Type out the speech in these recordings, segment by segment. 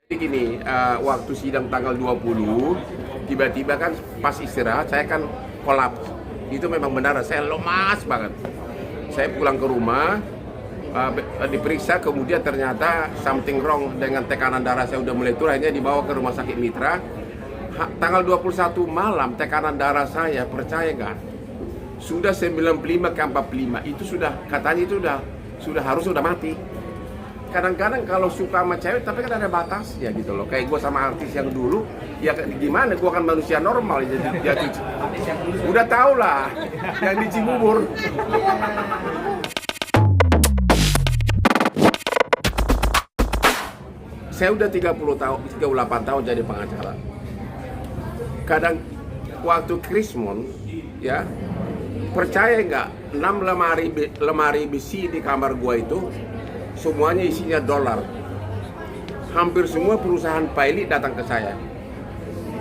Jadi gini, waktu sidang tanggal 20, tiba-tiba kan pas istirahat saya kan kolaps. Itu memang benar, saya lemas banget. Saya pulang ke rumah, diperiksa, kemudian ternyata something wrong dengan tekanan darah saya udah mulai turun, akhirnya dibawa ke rumah sakit Mitra. Tanggal 21 malam tekanan darah saya, percaya nggak, sudah 95 ke 45, itu sudah, katanya itu sudah mati. Kadang-kadang kalau suka sama cewek, tapi kan ada batasnya gitu loh. Kayak gue sama artis yang dulu, ya gimana, gue kan manusia normal, jadi udah tau lah, yang di Cibubur. Saya udah 30 tahun, 38 tahun jadi pengacara. Kadang waktu Krismon, ya, percaya nggak, 6 lemari besi di kamar gua itu semuanya isinya dolar. Hampir semua perusahaan pilot datang ke saya.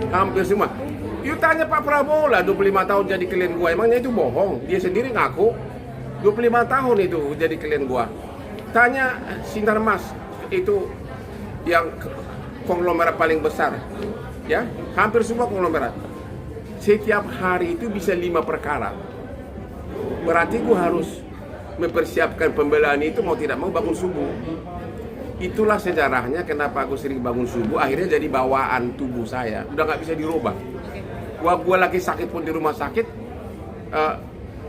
Hampir semua. You tanya Pak Prabowo lah, 25 tahun jadi klien gua, emangnya itu bohong? Dia sendiri ngaku 25 tahun itu jadi klien gua. Tanya Sinarmas, itu yang konglomerat paling besar, ya, hampir semua konglomerat. Setiap hari itu bisa 5 perkara. Berarti gue harus mempersiapkan pembelaan itu mau tidak mau bangun subuh. Itulah sejarahnya kenapa aku sering bangun subuh, akhirnya jadi bawaan tubuh saya, udah nggak bisa dirubah. Gue lagi sakit pun di rumah sakit,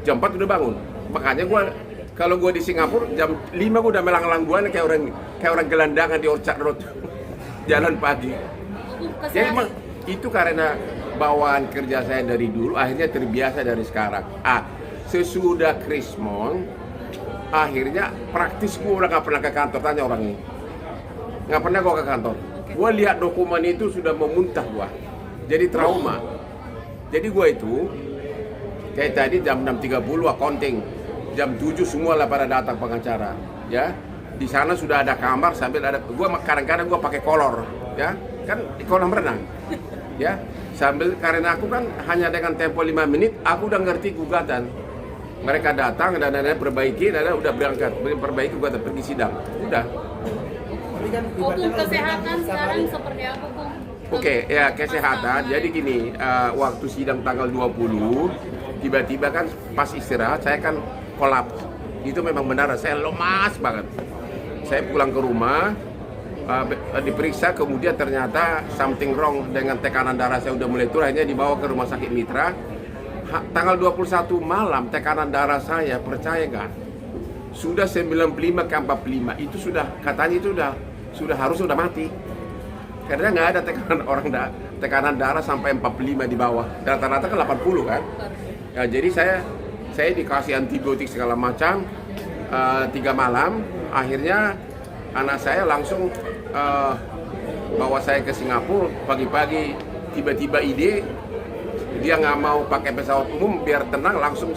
jam 4 udah bangun. Makanya kalau gue di Singapura jam 5 gue udah melang-langguan kayak orang gelandangan di Orchard Road jalan pagi. Jadi itu karena bawaan kerja saya dari dulu, akhirnya terbiasa dari sekarang. Sesudah Krismon, akhirnya praktis gue udah gak pernah ke kantor. Tanya orang ini, gak pernah gue ke kantor. Gue lihat dokumen itu sudah memuntah gue, jadi trauma. Jadi gue itu kayak tadi jam 6.30 accounting, jam 7 semua lah pada datang pengacara, ya. Di sana sudah ada kamar sambil ada, kadang-kadang gue pakai kolor, ya, kan di kolam renang, ya. Sambil, karena aku kan hanya dengan tempo 5 menit, aku udah ngerti gugatan. Mereka datang dan ada perbaiki, dan udah berangkat, perbaiki gugatan, pergi sidang, udah. Hukum kesehatan sekarang seperti apa, Bung? Oke, ya kesehatan. Jadi gini, waktu sidang tanggal 20, tiba-tiba kan pas istirahat saya kan kolaps. Itu memang benar, saya lemas banget. Saya pulang ke rumah, diperiksa, kemudian ternyata something wrong dengan tekanan darah saya udah mulai turun, akhirnya dibawa ke rumah sakit Mitra. Tanggal 21 malam tekanan darah saya, percaya nggak, sudah 95 ke 45, itu sudah, katanya itu sudah mati. Karena nggak ada tekanan darah sampai 45 di bawah, rata-rata kan 80 kan. Ya, jadi saya dikasih antibiotik segala macam, 3 malam. Akhirnya anak saya langsung bawa saya ke Singapura. Pagi-pagi tiba-tiba ide, dia nggak mau pakai pesawat umum biar tenang, langsung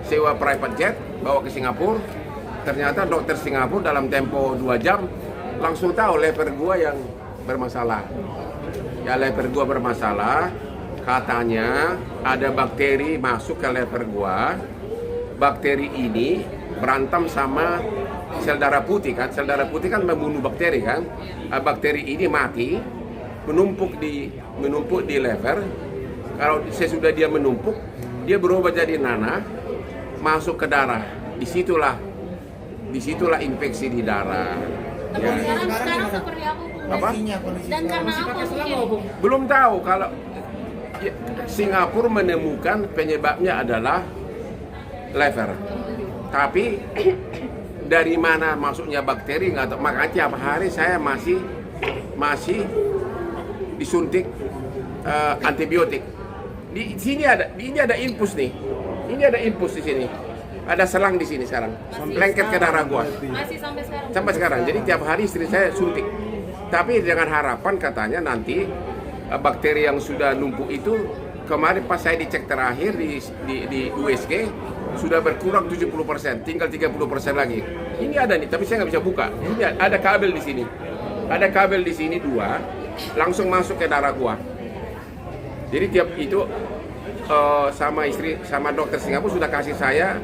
sewa private jet bawa ke Singapura. Ternyata dokter Singapura dalam tempo 2 jam langsung tahu lever gua yang bermasalah. Ya, lever gua bermasalah, katanya ada bakteri masuk ke lever gua. Bakteri ini berantem sama sel darah putih kan. Sel darah putih kan membunuh bakteri kan. Bakteri ini mati, menumpuk di lever. Kalau sesudah dia menumpuk, dia berubah jadi nanah, masuk ke darah. Disitulah infeksi di darah. Ya. Sekarang seperti apa, Bung? Apa? Dan karena apa, Bung? Belum tahu. Kalau Singapura menemukan penyebabnya adalah lever. Tapi dari mana masuknya bakteri nggak tahu. Makanya tiap hari saya masih disuntik antibiotik. Di sini ada infus nih. Ini ada infus di sini. Ada selang di sini sekarang. Lengket ke darah gua. Masih sampai sekarang. Sampai sekarang. Jadi tiap hari istri saya suntik. Tapi dengan harapan katanya nanti bakteri yang sudah numpuk itu, kemarin pas saya dicek terakhir di USG sudah berkurang 70%, tinggal 30% lagi. Ini ada nih, tapi saya nggak bisa buka. Ini ada kabel di sini. Ada kabel di sini 2, langsung masuk ke darah gua. Jadi tiap itu sama dokter Singapura sudah kasih saya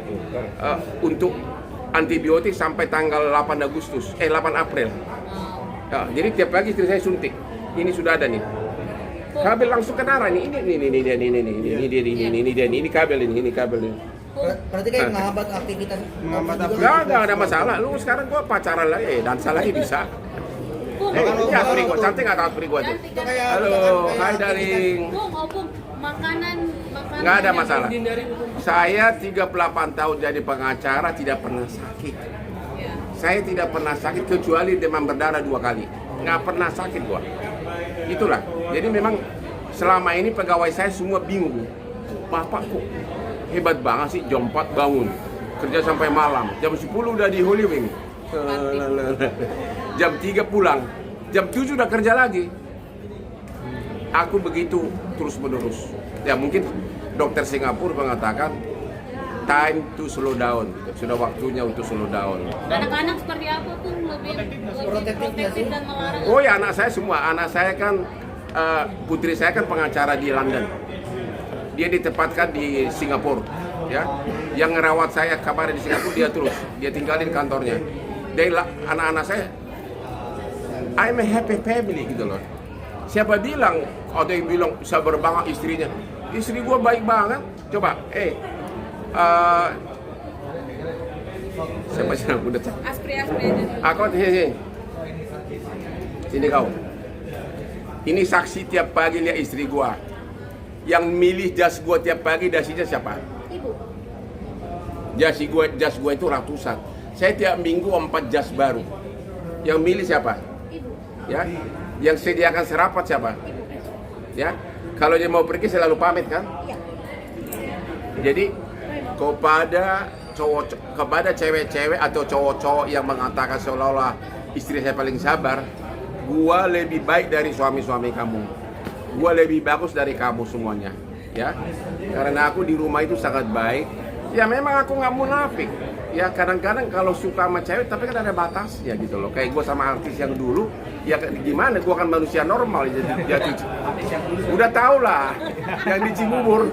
untuk antibiotik sampai tanggal 8 April. Ya, jadi tiap pagi istri saya suntik. Ini sudah ada nih. Kabel langsung ke darah nih. Ini dia, ini kabel ini kabel ini. Berarti kayak menghambat aktivitas. Nggak ada masalah. Lu sekarang gua pacaran lagi, dansa lagi bisa. Ini Asri gua, cantik nggak Asri gua tuh? Halo, hai darling. Makanan. Nggak ada masalah. Saya 38 tahun jadi pengacara tidak pernah sakit. Saya tidak pernah sakit kecuali demam berdarah 2 kali. Nggak pernah sakit gua. Itulah. Jadi memang selama ini pegawai saya semua bingung. Bapak kok hebat banget sih, jam 4 bangun, kerja sampai malam, jam 10 udah di Holy Wing, jam 3 pulang, jam 7 udah kerja lagi. Aku begitu terus menerus. Ya mungkin dokter Singapura mengatakan time to slow down, sudah waktunya untuk slow down. Anak-anak seperti apa tuh lebih protektif dan melarang? Oh ya, anak saya semua, anak saya kan putri saya kan pengacara di London. Dia ditempatkan di Singapura, ya. Yang ngerawat saya kabarnya di Singapura dia tinggalin kantornya. Dari anak-anak saya, I'm a happy family gitu loh. Siapa bilang? Ada yang bilang sabar banget istrinya. Istri gua baik banget. Coba, siapa sih yang udah? Aspri aja. Aku sini kau. Ini saksi tiap pagi lihat istri gua. Yang milih jas gua tiap pagi dasinya siapa? Ibu. Jas gua itu ratusan. Saya tiap minggu 4 jas baru. Yang milih siapa? Ibu. Ya. Yang sediakan serapat siapa? Ibu. Ya. Kalau dia mau pergi selalu pamit kan? Iya. Jadi kepada cewek-cewek atau cowok-cowok yang mengatakan seolah-olah istri saya paling sabar, gua lebih baik dari suami-suami kamu. Gua lebih bagus dari kamu semuanya, ya. Karena aku di rumah itu sangat baik. Ya memang aku nggak munafik. Ya kadang-kadang kalau suka sama cewek, tapi kan ada batasnya gitu loh. Kayak gua sama artis yang dulu, ya gimana? Gua kan manusia normal, jadi udah tau lah yang di Cibubur.